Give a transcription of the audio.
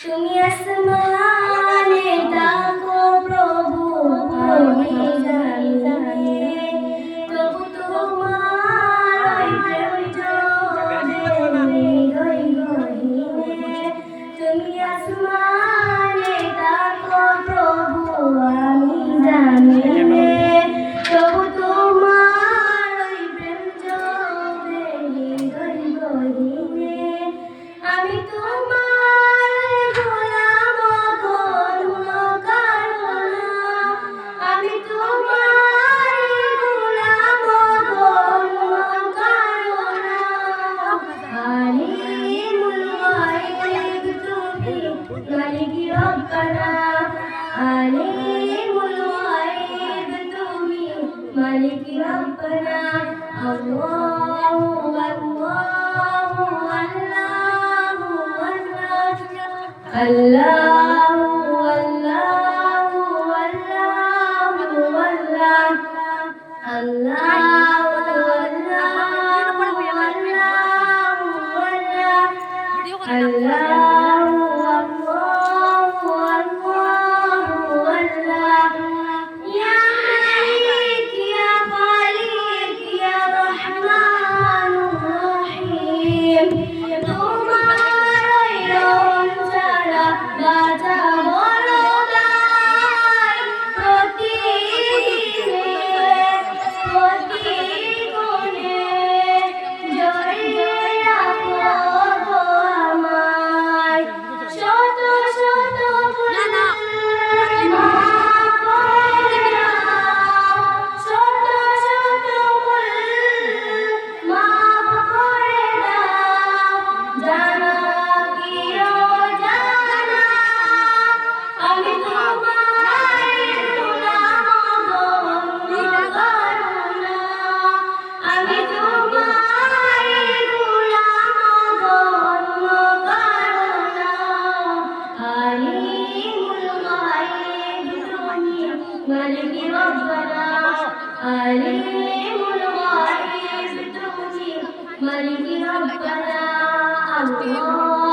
তুমি আসমানে থাকো প্রভু আমি জানি তবু তোমার প্রেম জমে হৃদয় গহীনে তুমি আসমানে থাকো প্রভু আমি জানি তবু তোমার প্রেম জমে হৃদয় গহীনে আমি তোমার মালিকি রব্বানা আলিমুল গায়ব তুমি মালিকি রব্বানা আল্লাহু আল্লাহু আল্লাহু আল্লাহু আল্লাহু মালিকি রব্বানা আলিমুল গায়ব তুমি মালিকি রব্বানা আল্লাহ